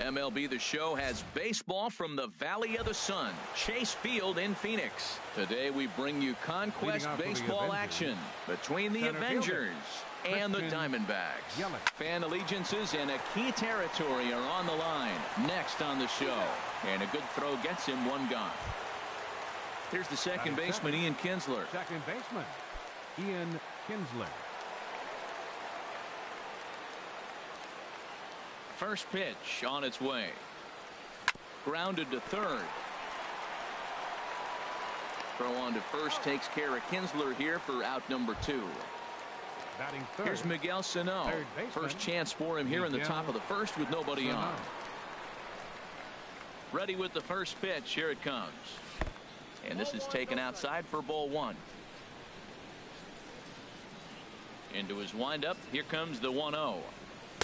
MLB The Show has baseball from the Valley of the Sun, Chase Field in Phoenix. Today we bring you Conquest baseball action between the Avengers and the Diamondbacks. Fan allegiances and a key territory are on the line. Next on the show, and a good throw gets him one gone. Here's the second baseman, Ian Kinsler. Second baseman, Ian Kinsler. First pitch on its way. Grounded to third. Throw on to first takes care of Kinsler here for out number 2. Batting third. Here's Miguel Sano. First chance for him here in the top of the first with nobody on. Ready with the first pitch. Here it comes. And this is taken outside for ball 1. Into his windup. Here comes the 1-0.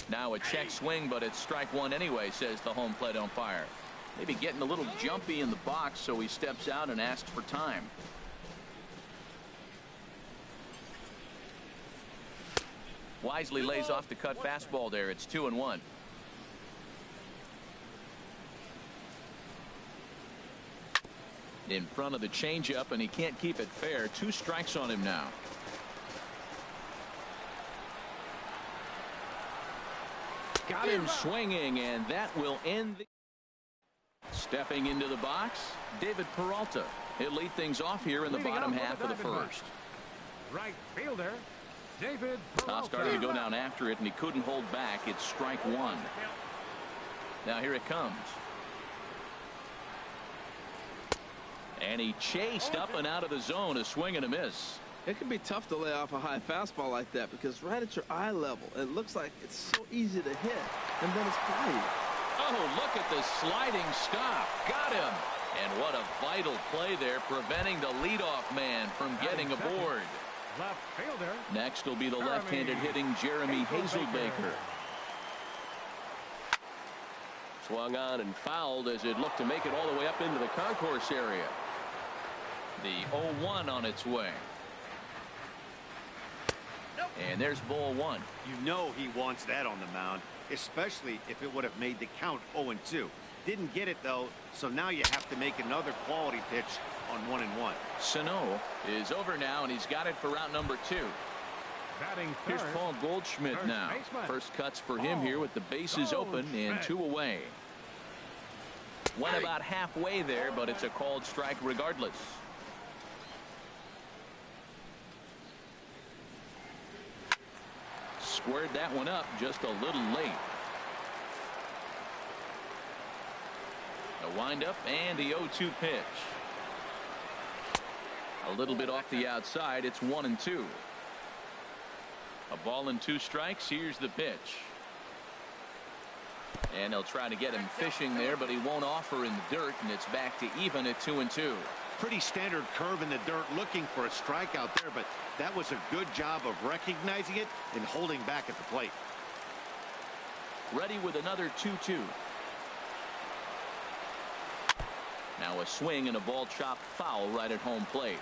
Now a check swing, but it's strike 1 anyway, says the home plate umpire. Maybe getting a little jumpy in the box, so he steps out and asks for time. Wisely lays off the cut fastball there. It's 2-1. In front of the changeup, and he can't keep it fair. 2 strikes on him now. Got him swinging, and that will end the... Stepping into the box, David Peralta. He'll lead things off here in the bottom half of the first. Right fielder, David Peralta. Started to go down after it, and he couldn't hold back. It's strike 1. Now here it comes. And he chased up and out of the zone. A swing and a miss. It can be tough to lay off a high fastball like that because right at your eye level, it looks like it's so easy to hit, and then it's flying. Oh, look at the sliding stop. Got him. And what a vital play there, preventing the leadoff man from getting aboard. Left fielder. Next will be the left-handed hitting Jeremy Hazelbaker. Swung on and fouled as it looked to make it all the way up into the concourse area. The 0-1 on its way. And there's ball 1. You know he wants that on the mound, especially if it would have made the count 0-2. Didn't get it though, so now you have to make another quality pitch on 1-1. Sano is over now, and he's got it for route number 2. Batting third. Here's Paul Goldschmidt now. First cuts for him here with the bases open and 2 away. Went about halfway there, but it's a called strike regardless. Squared that one up just a little late. A windup and the 0-2 pitch. A little bit off the outside. It's 1-2. A ball and 2 strikes. Here's the pitch. And they'll try to get him fishing there, but he won't offer in the dirt, and it's back to even at 2-2. Pretty standard curve in the dirt, looking for a strikeout there, but that was a good job of recognizing it and holding back at the plate. Ready with another 2-2. Now a swing and a ball chopped foul right at home plate.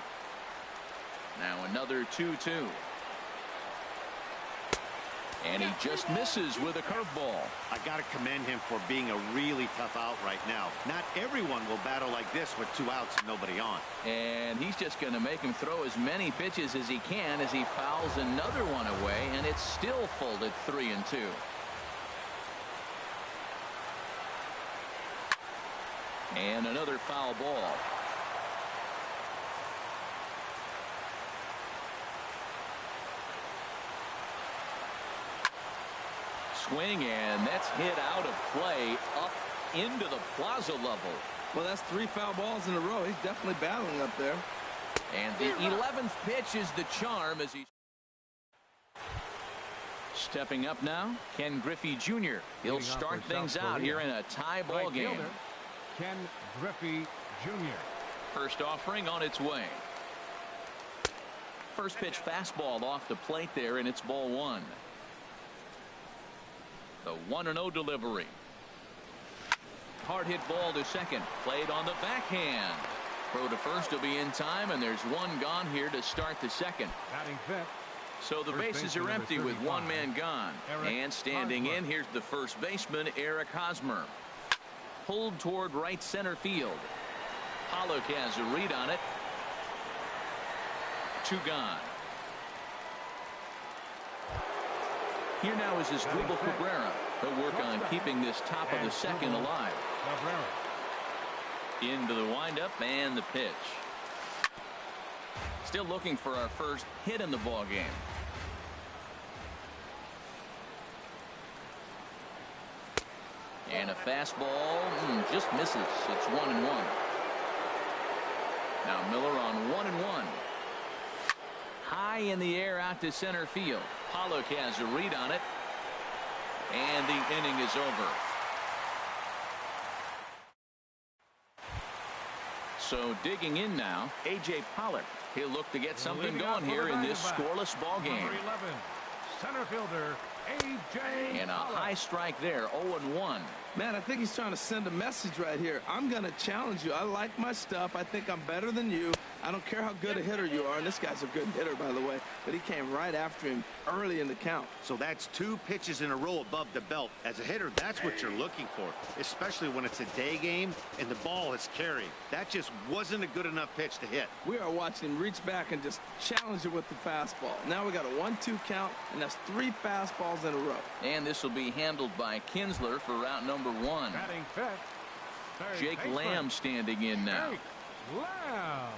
Now another 2-2. And he just misses with a curveball. I got to commend him for being a really tough out right now. Not everyone will battle like this with 2 outs and nobody on. And he's just going to make him throw as many pitches as he can as he fouls another one away, and it's still folded 3-2. And another foul ball. Swing, and that's hit out of play up into the plaza level. Well, that's 3 foul balls in a row. He's definitely battling up there. And the 11th pitch is the charm as he... Stepping up now, Ken Griffey Jr. He'll start things out here in a tie ball game. Ken Griffey Jr. First offering on its way. First pitch fastball off the plate there, and it's ball 1. The 1-0 delivery. Hard hit ball to second. Played on the backhand. Throw to first will be in time, and there's 1 gone here to start the second. Batting fifth. So the bases are empty with 1 man gone. And standing in, here's the first baseman, Eric Hosmer. pulled toward right center field. Pollock has a read on it. 2 gone. Here now is his dribble Cabrera. He'll work on keeping this top of the second alive. Into the windup and the pitch. Still looking for our first hit in the ball game. And a fastball just misses. It's 1-1. Now Miller on 1-1. High in the air out to center field. Pollock has a read on it. And the inning is over. So digging in now, A.J. Pollock. He'll look to get something going here in this scoreless ball game. Number 11, center fielder A.J. And a high strike there, 0-1. Man, I think he's trying to send a message right here. I'm going to challenge you. I like my stuff. I think I'm better than you. I don't care how good a hitter you are. And this guy's a good hitter, by the way. But he came right after him early in the count. So that's 2 pitches in a row above the belt. As a hitter, that's what you're looking for, especially when it's a day game and the ball is carrying. That just wasn't a good enough pitch to hit. We are watching him reach back and just challenge it with the fastball. Now we got a 1-2 count, and that's 3 fastballs in a row. And this will be handled by Kinsler for route number 1. Batting fifth, Jake Lamb standing in now. Lamb.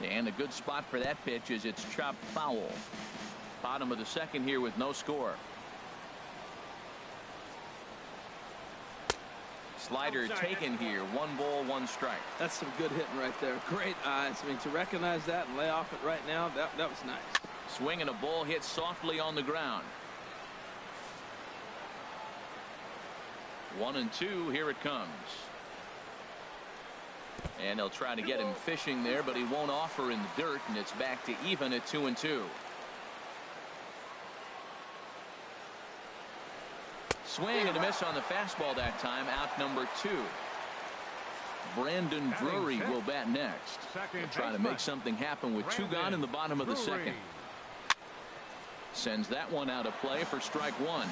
And a good spot for that pitch is it's chopped foul. Bottom of the second here with no score. Slider taken here. 1 ball, 1 strike. That's some good hitting right there. Great eyes. I mean, to recognize that and lay off it right now, that was nice. Swing and a ball hit softly on the ground. 1-2. Here it comes. And they'll try to get him fishing there, but he won't offer in the dirt, and it's back to even at 2-2. Swing and a miss on the fastball that time. Out number 2. Brandon Drury will bat next. They'll try to make something happen with 2 gone in the bottom of the second. Sends that one out of play for strike 1.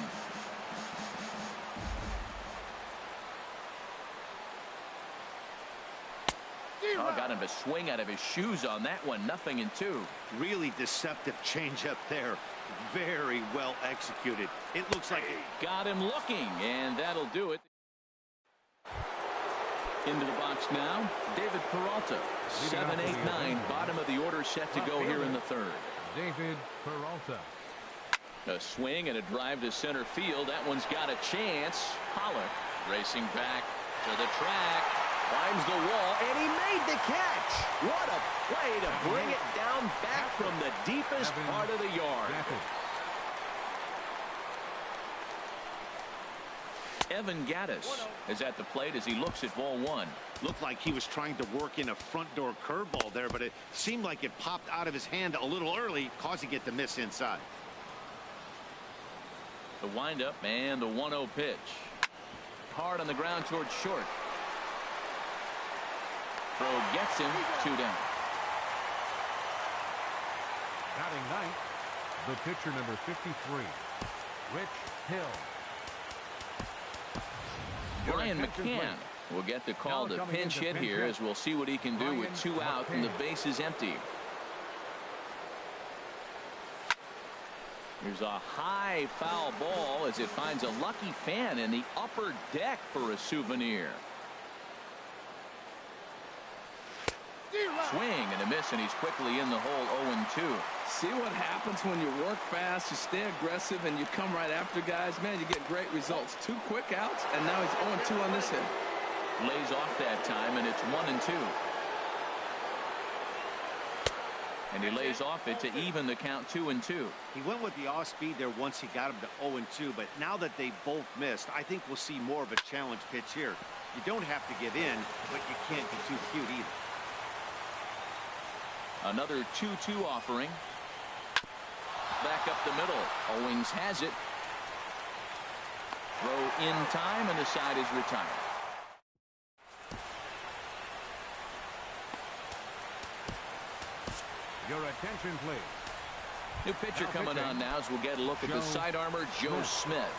Oh, got him to swing out of his shoes on that one. 0-2. Really deceptive changeup there. Very well executed. It looks like it got him looking, and that'll do it. Into the box now, David Peralta. 7, 8, 9. Bottom of the order set to go here in the third. David Peralta. A swing and a drive to center field. That one's got a chance. Pollock racing back to the track. Climbs the wall, and he made the catch. What a play to bring it down back from the deepest part of the yard. Evan Gattis is at the plate as he looks at ball 1. looked like he was trying to work in a front door curveball there, but it seemed like it popped out of his hand a little early, causing it to miss inside. The windup and the 1-0 pitch. Hard on the ground towards short. Throw gets him, 2 down. Batting ninth, the pitcher number 53, Rich Hill. Brian McCann will get the call to pinch hit here, as we'll see what he can do with 2 out and the base is empty. Here's a high foul ball as it finds a lucky fan in the upper deck for a souvenir. Swing and a miss, and he's quickly in the hole. 0-2. See what happens when you work fast, you stay aggressive, and you come right after guys. Man, you get great results. 2 quick outs, and now he's 0-2 on this hit. Lays off that time, and it's 1-2. And he lays off it to even the count. 2-2. He went with the off speed there once he got him to 0-2, but now that they both missed, I think we'll see more of a challenge pitch here. You don't have to give in, but you can't be too cute either. Another 2-2 offering. Back up the middle. Owings has it. Throw in time, and the side is retired. Your attention, please. New pitcher coming on now as we'll get a look at the side armor, Joe Smith.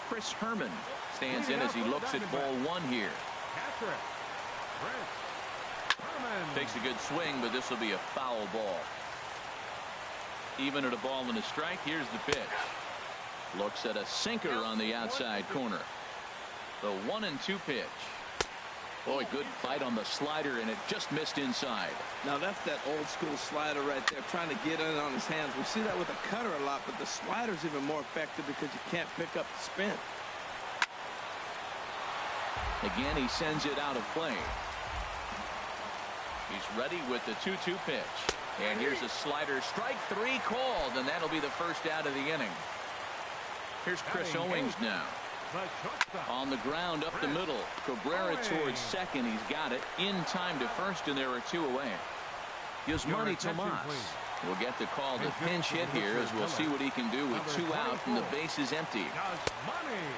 Chris Herman stands in as he looks at ball one here. Takes a good swing, but this will be a foul ball. Even at a ball and a strike, here's the pitch. Looks at a sinker on the outside corner. The 1-2 pitch. Boy, good fight on the slider, and it just missed inside. Now that's that old school slider right there, trying to get in on his hands. We see that with a cutter a lot, but the slider's even more effective because you can't pick up the spin. Again, he sends it out of play. He's ready with the 2-2 pitch. And here's a slider. Strike three called, and that'll be the first out of the inning. Here's Chris Owings now. On the ground up the middle. Cabrera towards second. He's got it in time to first, and there are two away. Yasmani Tomas will get the call to pinch hit here, as we'll see what he can do with two out and the base is empty.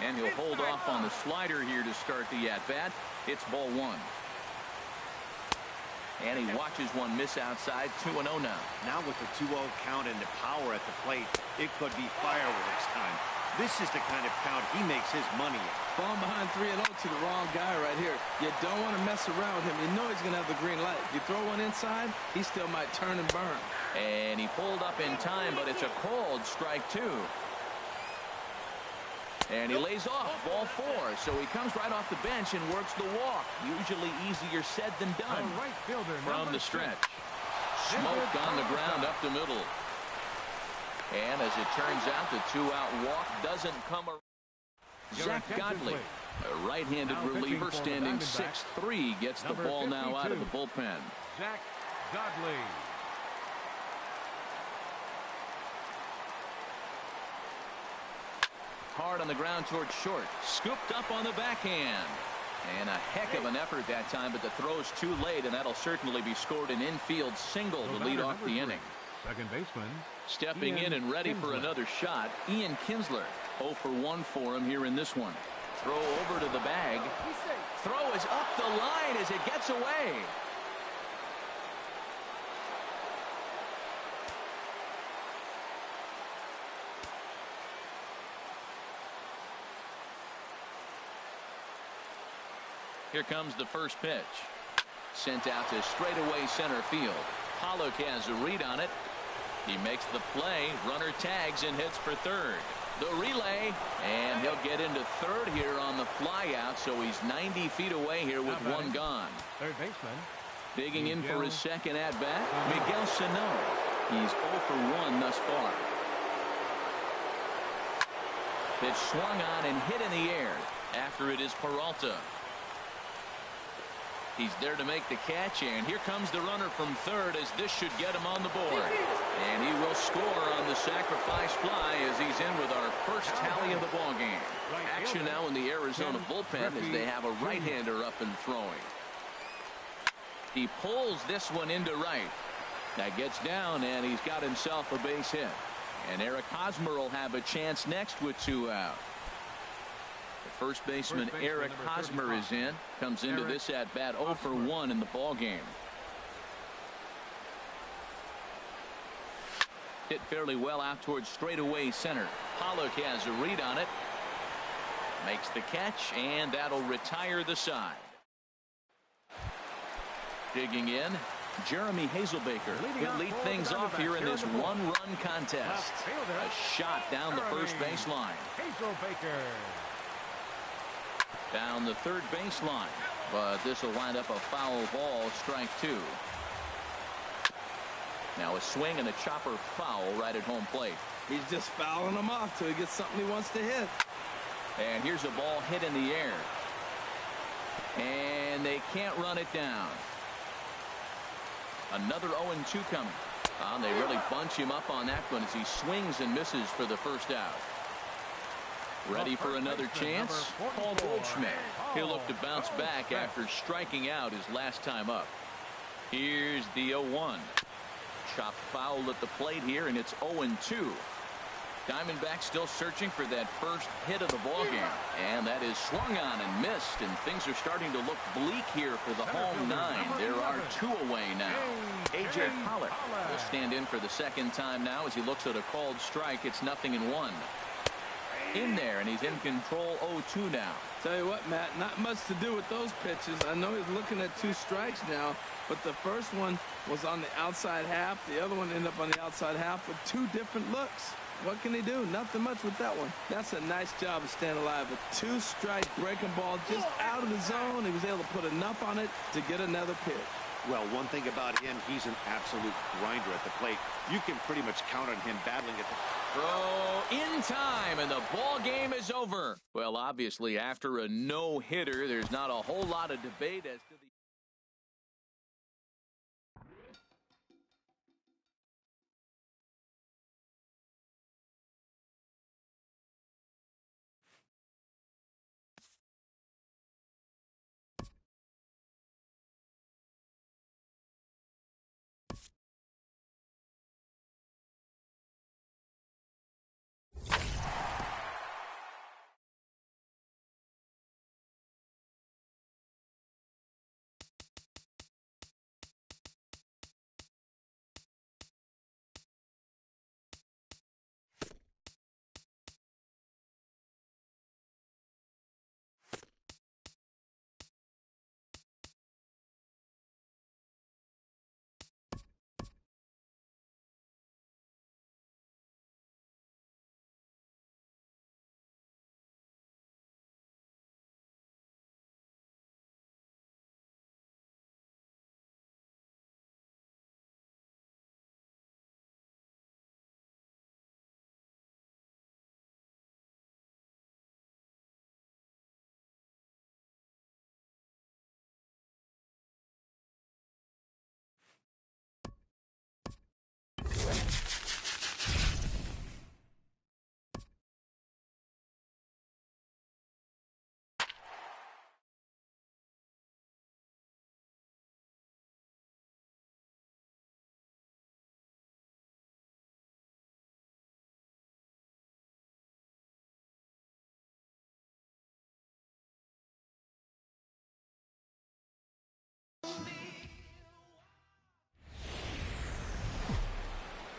And he'll hold off on the slider here to start the at-bat. It's ball one. And he watches one miss outside. 2-0 now. Now with the 2-0 count and the power at the plate, it could be fireworks time. This is the kind of count he makes his money in. Falling behind 3-0 to the wrong guy right here. You don't want to mess around with him. You know he's going to have the green light. If you throw one inside, he still might turn and burn. And he pulled up in time, but it's a called strike two. And he lays off ball four, so he comes right off the bench and works the walk. Usually easier said than done. From the stretch. Smoke on the ground up the middle. And as it turns out, the two-out walk doesn't come around. Zach Godley, a right-handed reliever standing 6'3", gets the ball now out of the bullpen. Zach Godley. Hard on the ground towards short. Scooped up on the backhand. And a heck of an effort that time, but the throw's too late, and that'll certainly be scored an infield single to lead off the inning. Second baseman. Stepping in and ready for another shot, Ian Kinsler. 0 for 1 for him here in this one. Throw over to the bag. Throw is up the line as it gets away. Here comes the first pitch. Sent out to straightaway center field. Pollock has a read on it. He makes the play. Runner tags and hits for third. The relay, and he'll get into third here on the flyout, so he's 90 feet away here with one gone. Third baseman. Digging in for his second at-bat, Miguel Sano. He's 0 for 1 thus far. Pitch swung on and hit in the air. After it is Peralta. He's there to make the catch, and here comes the runner from third, as this should get him on the board. And he will score on the sacrifice fly as he's in with our first tally of the ball game. Action now in the Arizona bullpen as they have a right-hander up and throwing. He pulls this one into right. That gets down, and he's got himself a base hit. And Eric Hosmer will have a chance next with two out. First baseman Eric Hosmer is in. Comes into this at bat 0 for 1 in the ball game. Hit fairly well out towards straightaway center. Pollock has a read on it. Makes the catch, and that'll retire the side. Digging in, Jeremy Hazelbaker will lead things off here in this one-run contest. A shot down the first baseline. Hazelbaker. Down the third baseline, but this will wind up a foul ball, strike two. Now a swing and a chopper foul right at home plate. He's just fouling them off till he gets something he wants to hit. And here's a ball hit in the air. And they can't run it down. Another 0-2 coming. They really bunch him up on that one as he swings and misses for the first out. Ready for another chance? Paul Goldschmidt. He'll look to bounce back after striking out his last time up. Here's the 0-1. Chopped foul at the plate here, and it's 0-2. Diamondbacks still searching for that first hit of the ballgame. And that is swung on and missed, and things are starting to look bleak here for the home nine. There are two away now. A.J. Pollock will stand in for the second time now as he looks at a called strike. It's 0-1. in there, and he's in control 0-2 now. Tell you what, Matt, not much to do with those pitches. I know he's looking at 2 strikes now, but the first one was on the outside half. The other one ended up on the outside half with 2 different looks. What can he do? Nothing much with that one. That's a nice job of staying alive. A 2-strike breaking ball just out of the zone. He was able to put enough on it to get another pitch. Well, one thing about him, he's an absolute grinder at the plate. You can pretty much count on him battling at the... Throw in time, and the ball game is over. Well, obviously, after a no-hitter, there's not a whole lot of debate as to the...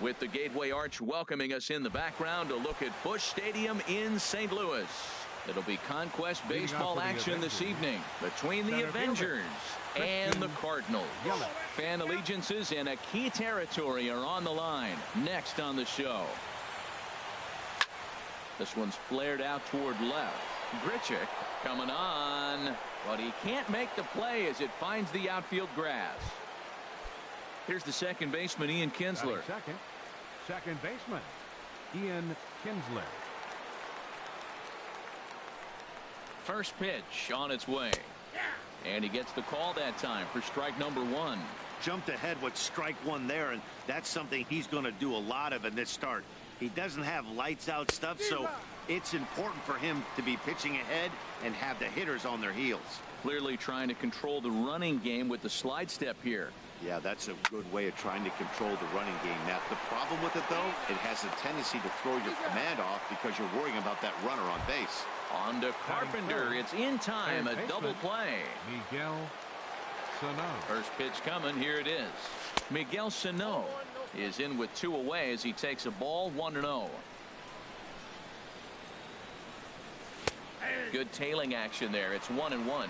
With the Gateway Arch welcoming us in the background, a look at Busch Stadium in St. Louis. It'll be Conquest baseball action this evening between the Avengers and the Cardinals. Fan allegiances in a key territory are on the line next on the show. This one's flared out toward left. Grichuk coming on, but he can't make the play as it finds the outfield grass. Here's the second baseman, Ian Kinsler. Second baseman, Ian Kinsler. First pitch on its way. And he gets the call that time for strike number 1. Jumped ahead with strike 1 there, and that's something he's going to do a lot of in this start. He doesn't have lights out stuff, so it's important for him to be pitching ahead and have the hitters on their heels. Clearly trying to control the running game with the slide step here. Yeah, that's a good way of trying to control the running game. Now, the problem with it, though, it has a tendency to throw your command off because you're worrying about that runner on base. On to Carpenter. It's in time. A double play. Miguel Sano. First pitch coming. Here it is. Miguel Sano is in with 2 away as he takes a ball 1-0. Good tailing action there. It's 1-1.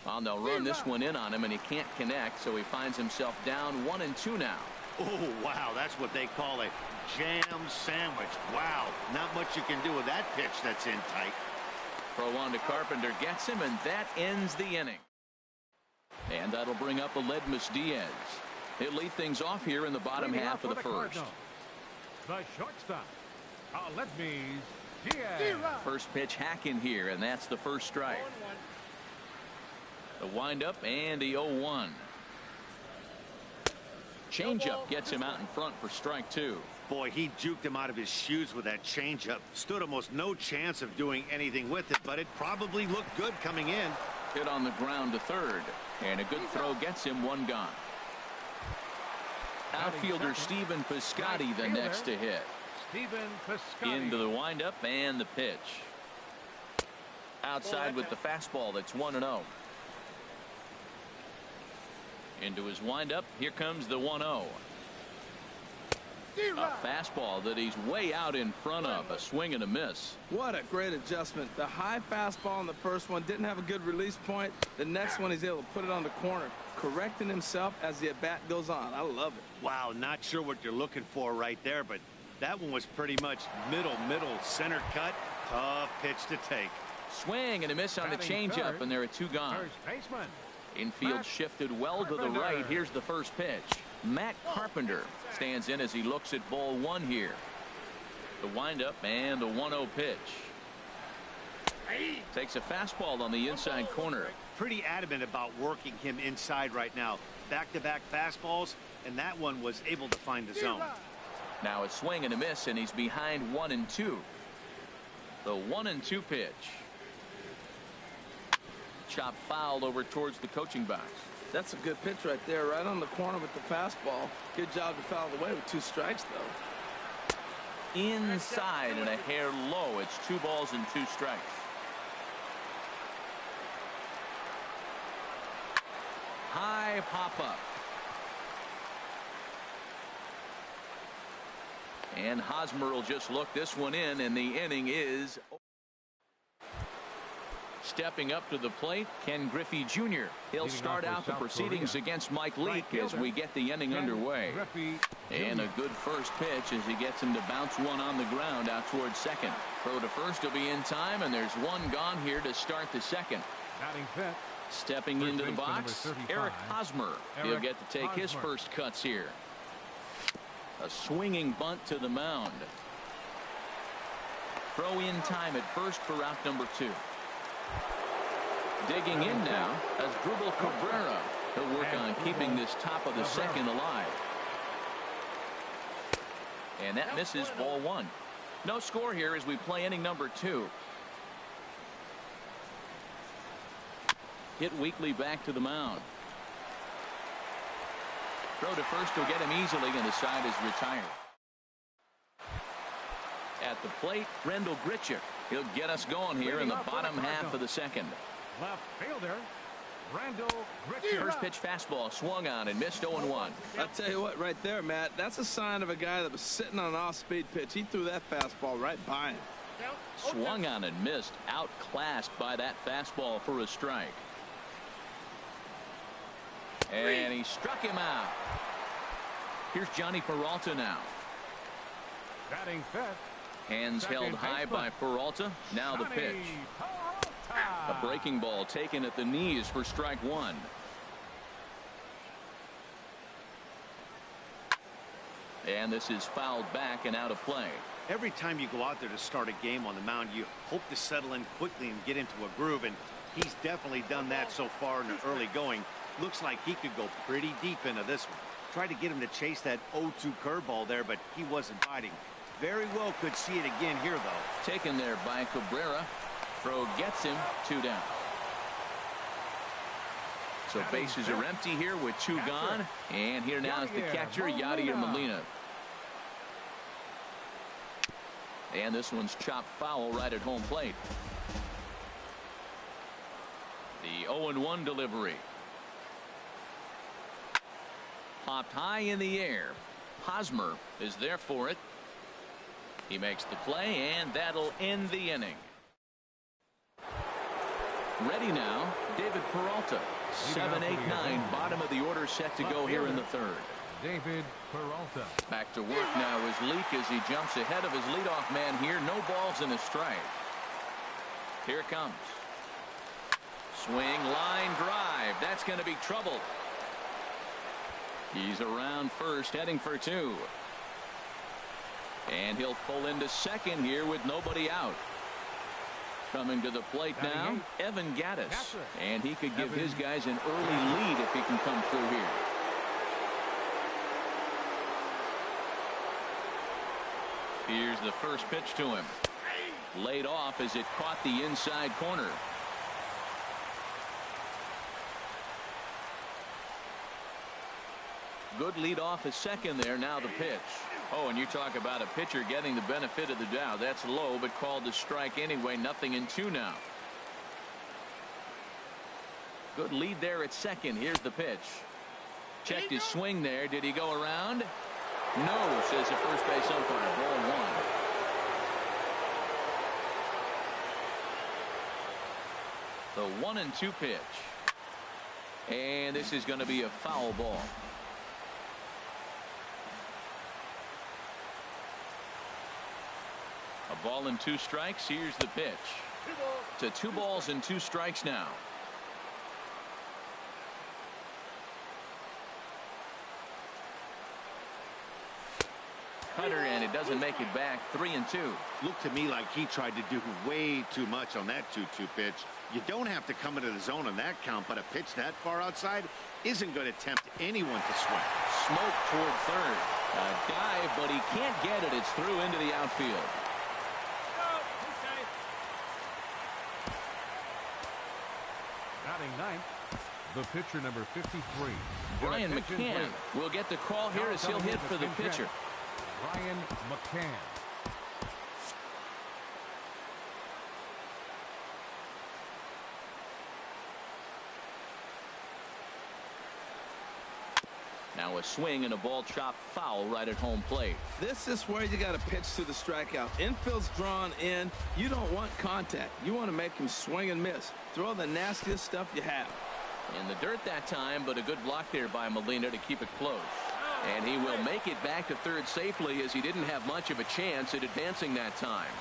Well, they'll run this one in on him, and he can't connect, so he finds himself down 1-2 now. Oh, wow, that's what they call a jam sandwich. Wow, not much you can do with that pitch that's in tight. Throw on to Carpenter, gets him, and that ends the inning. And that'll bring up Aledmus Diaz. He'll lead things off here in the bottom half of the first. The shortstop, Aledmus Diaz. First pitch hacking here, and that's the first strike. The windup and the 0-1. Changeup gets him out in front for strike 2. Boy, he juked him out of his shoes with that changeup. Stood almost no chance of doing anything with it, but it probably looked good coming in. Hit on the ground to third, and a good throw gets him 1 gone. Outfielder Stephen Piscotty the next to hit. Into the windup and the pitch. Outside with the fastball. That's 1-0. Into his windup. Here comes the 1-0. A fastball that he's way out in front of. A swing and a miss. What a great adjustment. The high fastball on the first one didn't have a good release point. The next one he's able to put it on the corner, correcting himself as the at-bat goes on. I love it. Wow, not sure what you're looking for right there, but that one was pretty much middle, center cut. Tough pitch to take. Swing and a miss on the changeup, and there are 2 gone. First baseman. Infield shifted well to the right. Here's the first pitch. Matt Carpenter stands in as he looks at ball 1 here. The windup and the 1-0 pitch. Takes a fastball on the inside corner. Pretty adamant about working him inside right now. Back-to-back fastballs, and that one was able to find the zone. Now a swing and a miss, and he's behind 1-2. The 1-2 pitch. Chop fouled over towards the coaching box. That's a good pitch right there, right on the corner with the fastball. Good job to foul it away with 2 strikes, though. Inside and a hair low. It's 2 balls and 2 strikes. High pop-up. And Hosmer will just look this one in, and the inning is... Stepping up to the plate, Ken Griffey Jr. He'll start out the proceedings against Mike Leake as we get the inning underway. And a good first pitch as he gets him to bounce one on the ground out towards second. Throw to first will be in time, and there's 1 gone here to start the second. Stepping into the box, Eric Hosmer. He'll get to take his first cuts here. A swinging bunt to the mound. Throw in time at first for out number 2. Digging in now as Drupal Cabrera. He'll work on keeping this top of the second alive. And that misses, ball 1. No score here as we play inning number 2. Hit Weekly back to the mound. Throw to first will get him easily, and the side is retired. At the plate, Rendell Grichuk. He'll get us going here in the bottom half of the second. Left fielder, Rendell Grichuk. First pitch fastball swung on and missed 0-1. I'll tell you what, right there, Matt, that's a sign of a guy that was sitting on an off-speed pitch. He threw that fastball right by him. Swung on and missed, outclassed by that fastball for a strike. And he struck him out. Here's Johnny Peralta now. Batting fifth. Hands held high by Peralta. Now the pitch. A breaking ball taken at the knees for strike 1. And this is fouled back and out of play. Every time you go out there to start a game on the mound, you hope to settle in quickly and get into a groove, and he's definitely done that so far in the early going. Looks like he could go pretty deep into this one. Tried to get him to chase that 0-2 curveball there, but he wasn't biting. Very well could see it again here, though. Taken there by Cabrera. Throw gets him, 2 down. So bases are empty here with 2 gone. And here now is the catcher, Yadier Molina. And this one's chopped foul right at home plate. The 0-1 delivery. Popped high in the air. Hosmer is there for it. He makes the play, and that'll end the inning. Ready now, David Peralta. 7, 8, 9, bottom of the order set to go here in the third. David Peralta. Back to work now is Leake as he jumps ahead of his leadoff man here. No balls and a strike. Here it comes. Swing, line drive. That's going to be trouble. He's around first, heading for 2. And he'll pull into second here with nobody out. Coming to the plate now, Evan Gattis. And he could give his guys an early lead if he can come through here. Here's the first pitch to him. Laid off as it caught the inside corner. Good lead off at second there. Now the pitch. Oh, and you talk about a pitcher getting the benefit of the doubt. That's low, but called to strike anyway. 0-2 now. Good lead there at second. Here's the pitch. Checked his swing there. Did he go around? No, says the first base umpire. Ball one. The 1-2 pitch. And this is going to be a foul ball. A ball and 2 strikes. Here's the pitch. To 2 balls and 2 strikes now. Cutter, and it doesn't make it back. 3-2. Looked to me like he tried to do way too much on that 2-2 pitch. You don't have to come into the zone on that count, but a pitch that far outside isn't going to tempt anyone to swing. Smoke toward third. A dive, but he can't get it. It's through into the outfield. Batting ninth, the pitcher number 53. Brian McCann will get the call here as he'll hit for the pitcher. Brian McCann. Now a swing and a ball chopped foul right at home plate. This is where you got to pitch to the strikeout. Infield's drawn in. You don't want contact. You want to make him swing and miss. Throw the nastiest stuff you have. In the dirt that time, but a good block there by Molina to keep it close. And he will make it back to third safely, as he didn't have much of a chance at advancing that time.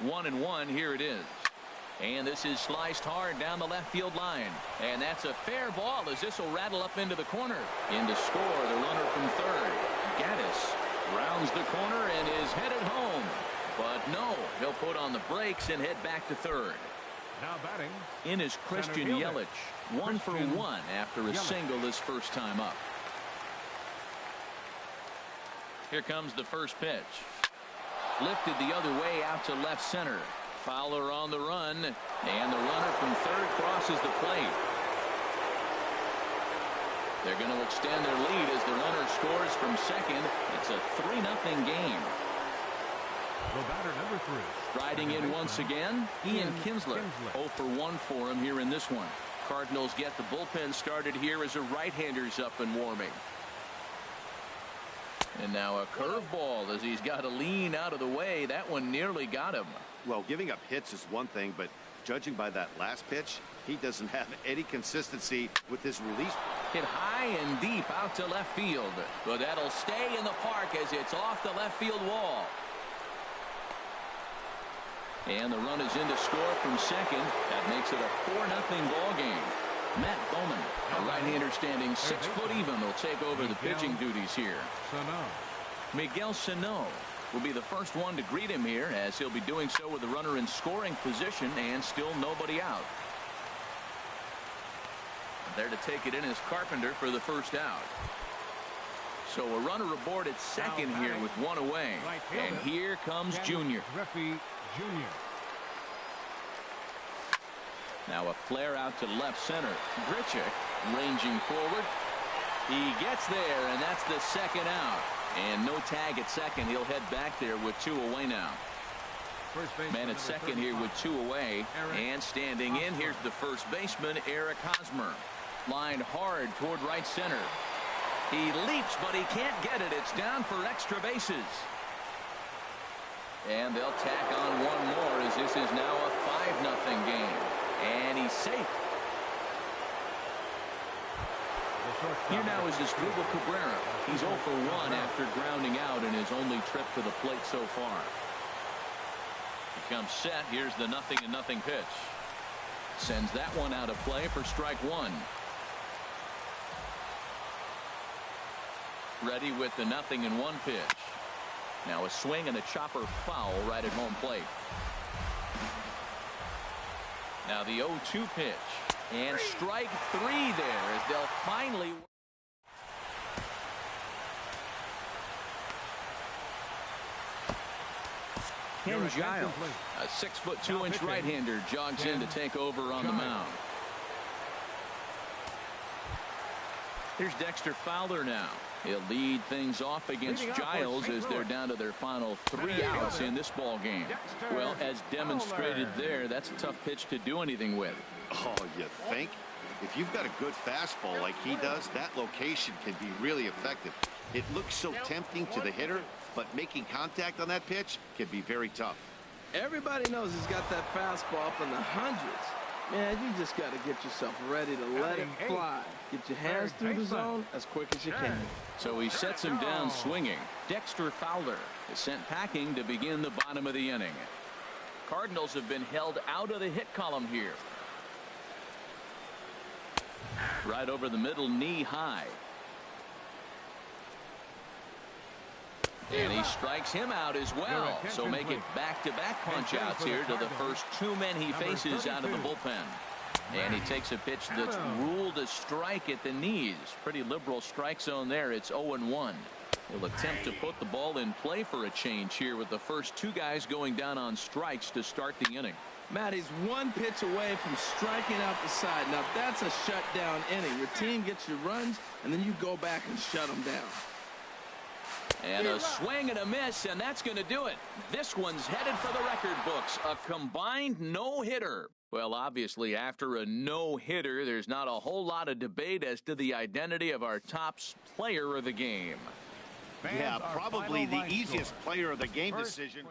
One and one, here it is. And this is sliced hard down the left field line. And that's a fair ball, as this will rattle up into the corner. In to score, the runner from third. Gaddis rounds the corner and is headed home. But no, he'll put on the brakes and head back to third. Now batting in is Christian Yelich. 1 for 1 after a single his first time up. Here comes the first pitch. Lifted the other way out to left center. Fowler on the run, and the runner from third crosses the plate. They're going to extend their lead as the runner scores from second. It's a 3-0 game. The batter number 3. Riding in once again, Ian Kinsler. 0 for 1 for him here in this one. Cardinals get the bullpen started here as a right-hander's up and warming. And now a curveball as he's got to lean out of the way. That one nearly got him. Well, giving up hits is one thing, but judging by that last pitch, he doesn't have any consistency with his release. Hit high and deep out to left field, but that'll stay in the park as it's off the left field wall. And the run is in to score from second. That makes it a 4-0 ball game. Matt Bowman, a right-hander standing 6 foot even, will take over the pitching duties here. Miguel Sano will be the first one to greet him here, as he'll be doing so with the runner in scoring position and still nobody out. There to take it in is Carpenter for the first out. So a runner aboard at second here with 1 away. And here comes Junior. Junior. Now a flare out to left center. Grichuk ranging forward. He gets there, and that's the second out. And no tag at second. He'll head back there with 2 away now. Man at second here with 2 away. And standing in, here's the first baseman, Eric Hosmer. Lined hard toward right center. He leaps, but he can't get it. It's down for extra bases. And they'll tack on one more, as this is now a 5-0 game. And he's safe. Here now is Asdrubal Cabrera. He's 0 for 1 after grounding out in his only trip to the plate so far. He comes set. Here's the 0-0 pitch. Sends that one out of play for strike 1. Ready with the 0-1 pitch. Now a swing and a chopper foul right at home plate. Now the 0-2 pitch. And strike 3 there as they'll finally. Ken Giles, a 6 foot 2-inch right-hander, jogs in to take over on the mound. Here's Dexter Fowler now. He'll lead things off against Giles as they're down to their final 3 outs in this ball game. Well, as demonstrated there, that's a tough pitch to do anything with. Oh, you think? If you've got a good fastball like he does, that location can be really effective. It looks so tempting to the hitter, but making contact on that pitch can be very tough. Everybody knows he's got that fastball up in the hundreds. Man, you just got to get yourself ready to let it fly. Get your hands through the zone as quick as you can. So he sets him down swinging. Dexter Fowler is sent packing to begin the bottom of the inning. Cardinals have been held out of the hit column here. Right over the middle, knee high. And he strikes him out as well. So make it back-to-back punch-outs here to the first two men he faces out of the bullpen. And he takes a pitch that's ruled a strike at the knees. Pretty liberal strike zone there. It's 0-1. He'll attempt to put the ball in play for a change here with the first two guys going down on strikes to start the inning. Matt, he's one pitch away from striking out the side. Now, that's a shutdown inning. Your team gets your runs, and then you go back and shut them down. And a swing and a miss, and that's going to do it. This one's headed for the record books. A combined no-hitter. Well, obviously, after a no-hitter, there's not a whole lot of debate as to the identity of our top player of the game. Yeah, probably the easiest player of the game decision.